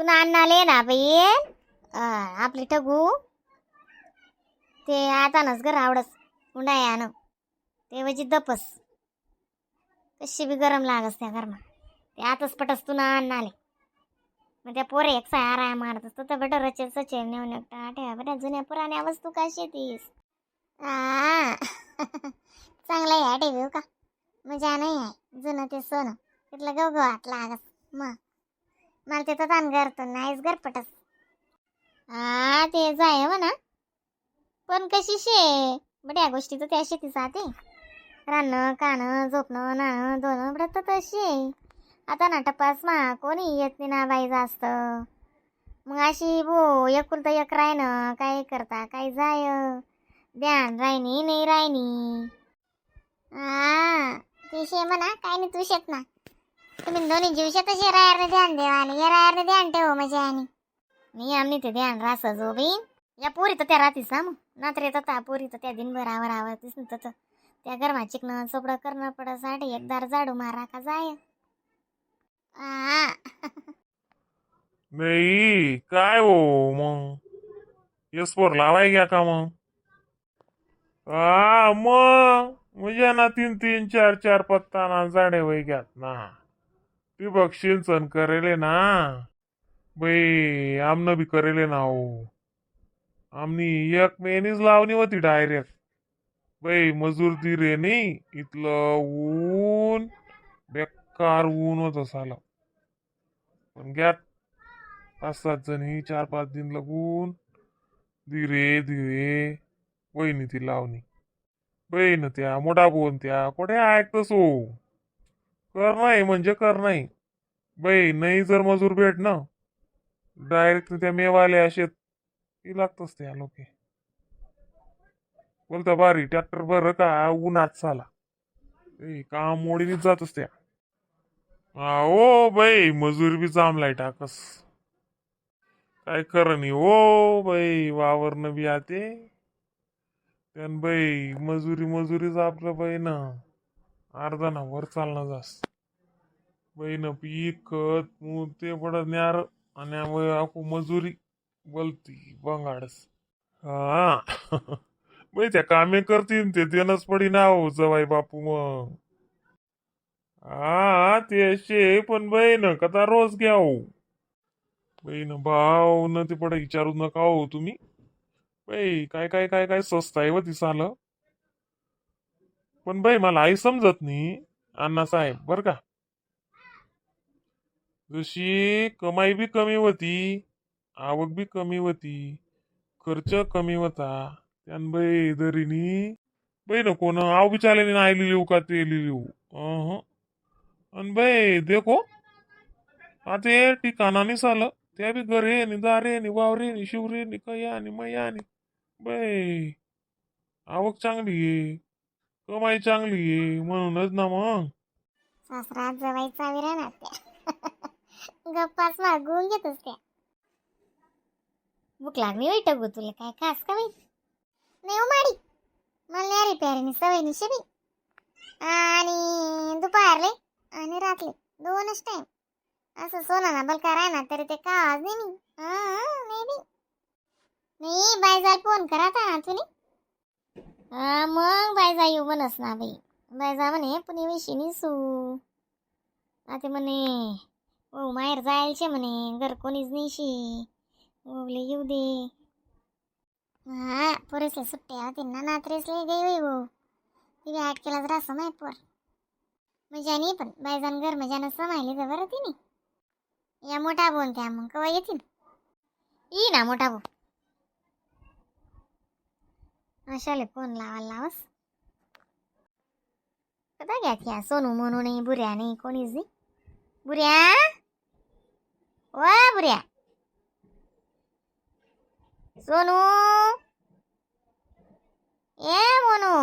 पुन्हा आणले ना बाई आपली ठगू ते आतानच घर आवडस उंडायानं ते वजी दपस कशी बी गरम लागस त्या घरमा ते आताच पटस तू ना आणले मग त्या पोरे एक सारा मारत असतो तर बेटा रचे सचे नेऊन एकटा ठेवा बेटा जुन्या पुराण्या वस्तू कशी तीस चांगला आहे ठेवू का मजा नाही आहे जुनं ते सोनं तिथलं गवगवाट लागस मग मला ते तर ताण करतो नाहीच घर पटस ते जाय म्हणा पण कशी शे बड्या गोष्टी तर त्या शेतीच ते राहणं खाणं झोपणं नाणं धुणं बडत तशी आता ना टपास मा कोणी येत नाही ना बाई जास्त मग अशी भो एकुलता एक रायनं काय करता काय जाय ध्यान रायनी नाही रायनी ते शे म्हणा काय नाही तू शेत ना तुम्ही दोन्ही जीव शेताशी रायारने ध्यान देवा आणि या रायारने ध्यान ठेव म्हणजे आणि मी आमनी ते ध्यान रास जो बाई या पोरी तर त्या राहतीस ना मग नात्र येतात पोरी तर त्या दिनभर आवडतीस ना तर त्या गरमा चिकनं चोपडं करणं पडासाठी एकदार जाडू मारा का जाय नाही काय हो मग यसपोर लावाय घ्या का मग मग म्हणजे ना 3-3 4-4 पत्ता जाडे वय घ्यात ना ठिबक सिंचन करेले ना बाई आमनं बी करेले ना हो आमनी एक मेनीच लावणी होती डायरेक्ट बाई मजूर ती रे नाही इथलं ऊन बेकार ऊन होत साला पण घ्यात 5-7 जणी 4-5 दिन लगून धीरे धीरे वहिनी ती लावणी बहीण त्या मोठा बोन त्या कुठे ऐकतस हो कर नाही म्हणजे कर नाही बाई नाही जर मजूर भेट ना डायरेक्ट त्या मेवाले असे ती लागतच त्या लोके बोलता बारी ट्रॅक्टर बर का उन्हात साला काम मोडीने जातच त्या ओ बाई मजूर बी जामलाय टाकस काय खरं नाही ओ बाई वावरनं बी आते त्यान बाई मजुरीच आपलं बाई ना अर्धा ना वर चालणं जास बाई न पीक खत मूग ते पडत न्यार आणि आखू मजुरी बोलती बंगाडस बाई त्या कामे करतीन ते देणच पडी ना हो जवाई बापू मग ते शे पण बाई न कदा रोज घ्या हो बाई न भाव न ते पडे विचारू नका हो तुम्ही बाई काय काय काय काय स्वस्त आहे व ती साल पण बाई मला आई समजत नाही अण्णा साहेब बर का जशी कमाई बी कमी होती आवक बी कमी होती खर्च कमी होता त्यान बाई दरीनी बाई न कोण आव बी चाले नाही लिहू का ते लिहू अन बाई देखो आता ठिकाणा नाही साल त्या बी घरे नि दारे नि वावरे नि शिवरे नि कया नि मया नि बाई आवक चांगली आहे कमाई चांगली आहे म्हणूनच ना मग सासरा जवायचा विरा त्या गप्पाच मागून घेतच त्या भूक लागली वाईट गो तुला काय खास का बाई नाही हो माडी मला न्यारी प्यारीनी सवय निशेबी आणि दुपारले आणि रातले दोनच टाइम असं सोना ना बलका राहना तरी ते का आज नाही नाही बाय जाय फोन करा था तुम्ही मग बाय जा येऊ म्हणस ना बाई बाय जा म्हणे पुणे विशी निसू आता म्हणे ओ माहेर जायचे म्हणे घर कोणीच निशी ओले येऊ दे पोरेसले सुट्ट्या होती ना नात्रेसले गई हो ती आठ केलाच राहतो माय पोर मजानी पण बायजान घर मजानं समायले तर बरं तिने या मोठा बोन त्या मग कवा येतील ई ना मोठा भाऊ अशाले फोन लावस कदा घ्या त्या सोनू म्हणू नाही बुऱ्या नाही कोणीच नाही बुऱ्या वा बुऱ्या सोनू ए मोनू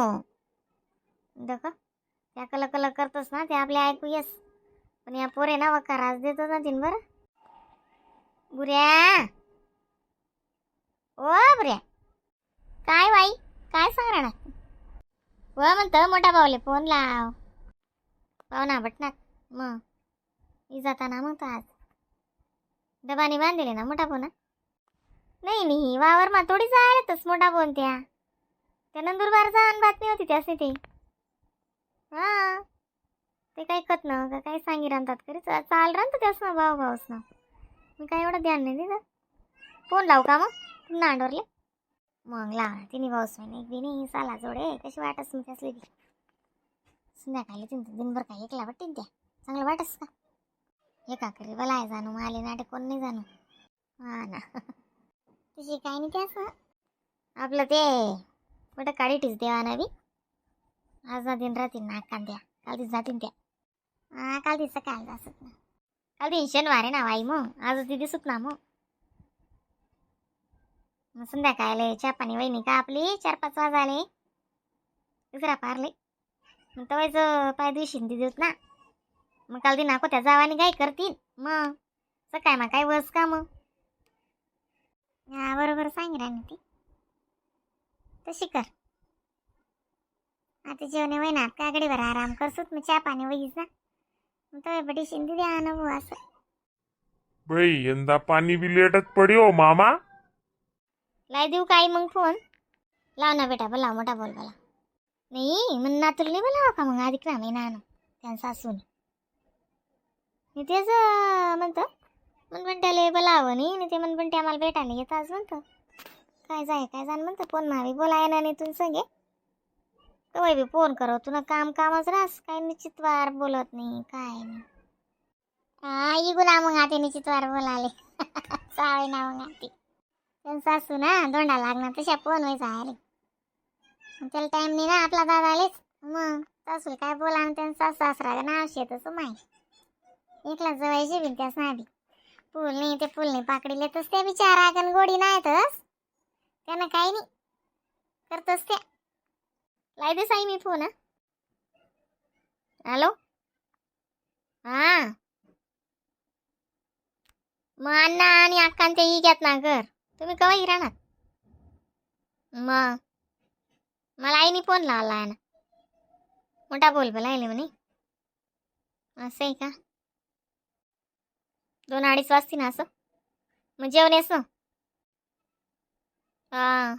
देख त्या कल करतोस ना ते आपल्या ऐकू येस पण या पोरे ना वकारास देतो ना तीन बरं बुऱ्या ओ बुऱ्या काय बाई काय सांग ना व म्हणतं मोठा भाऊले फोन लाव पाहुणा बटनात मग मी जाताना मग आज डबाने बांधले ना मोठा फोन नाही नाही वावर मा थोडीच आहेतच मोठा फोन त्या नंदुरबारचा आणि बातमी होती त्यासनी ते हा ते काही कत ना का काही सांगी राहतात खरी चाल राहतं त्यास ना भाऊच ना मी काय एवढं ध्यान नाही दिलं फोन लावू का मग पुन्हा अंडवरले मग लावा तिने भाऊस नाही बी नाही साला जोडे कशी वाटस मी त्यासली बी संध्याकाळी दिनभर काय एकला वाटते त्या चांगलं वाटस का एका करी बलाय जाणू माले नाटे कोण नाही जाणू हा ना तशी काही नाही त्यास आपलं ते कुठं काढीटीच देवाना बी आज ना दिन राहतील ना कांद्या काल दिस जातील त्या हा काल दिस काय जासत ना काल दिन शनिवार आहे ना वाई मग आज ती दिसत ना मग संध्याकाळले चहा पाणी वहिनी का आपली 4-5 वाजाले दुसरा पारले मग तवायचं पाय दिवशी देत ना मग काल दिन नाको त्या जावानी काय करतील मग सकाळ मग काय वस का मग हा बरोबर सांग राणी ती तशी कर आता जेवणे वहिना काय गडीवर आराम करसूत मग चहा पाणी वहीच ना मग तवा बडी शिंदी द्या अनुभव असं बाई यंदा पाणी बी लेटच पड्यो मामा लाई देऊ काय मग फोन लाव ना बेटा बोला मोठा बोल बोला नाही मग नातूला नाही बोलावं का मग अधिक ना महिना त्यांचा सासून मी तेच म्हणतं मनपंट्याला बोलावं नाही ते मनपंटी आम्हाला भेटायला येत आज म्हणतं काय जाण म्हणतं फोन मावी बोलाय ना नाही तुला सांगे कवाय बी फोन करो तुला कामच रास काय निश्चित वार बोलत नाही काय नाही हा इगुला मग आते निश्चित वार बोलाले चाळे ना मग आते त्यांचा सासू ना दोंडा लागणार तशा फोन व्हायचा अरे त्याला टाइम नाही ना आपला दादा आलेच मग सासूला काय बोला आणि त्यांचा सासरा नाव शेतच माय एकला जवायचे बिन त्यास नाबी फुल नाही ते फुल नाही पाकडी लेतच त्या बिचारा कन गोडी नाहीतच त्यांना काही नाही करतच त्या लाई दे साई मी फोन हॅलो हा मग अण्णा आणि अक्कान ते घ्यात ना घर तुम्ही कवा राहणार मग मला आईने फोन लावला आहे ना मोठा बोल बोलायले म्हणे असं आहे का 2-2:30 वाजती ना असं मग जेवण येस ना हा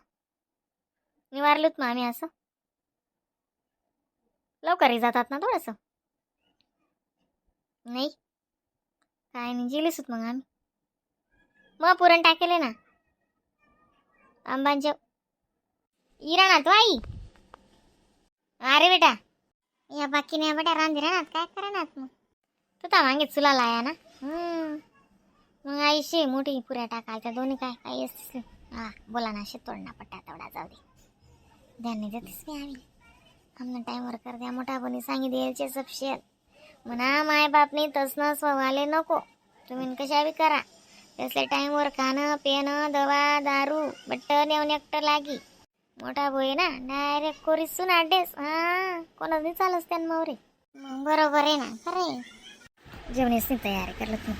निवारलोत मग आम्ही असं लवकर जातात ना थोडंसं नाही काय नाही जेलीस होत मग आम्ही मग पुरण टाकेले ना आंबांच्या इरा ना तो आई अरे बेटा या बाकी नाही बेटा रांधी राहणार काय करणार मग तू तर मागे चुला लाया ना मग आईशी मोठी पुऱ्या टाकायच्या दोन्ही काय असतेस हा बोला ना तोडना पट्टा तेवढा जाऊ दे ध्यान नाही देतेस की आम्ही आमना टाईमवर कर द्या मोठा बनी सांगी द्यायचे सबशेल म्हणा माय बापने तसनं स्वभाले नको तुम्ही कशा बी करा त्यासले टाईमवर खाणं पिणं दवा दारू बट्टन येऊन एकटं लागी मोठा बोय ना डायरेक्ट कोरीसून आडेस हा कोणाच नाही चालस त्यान मग बरोबर आहे ना खरं जेवणीच नाही तयारी करलं तू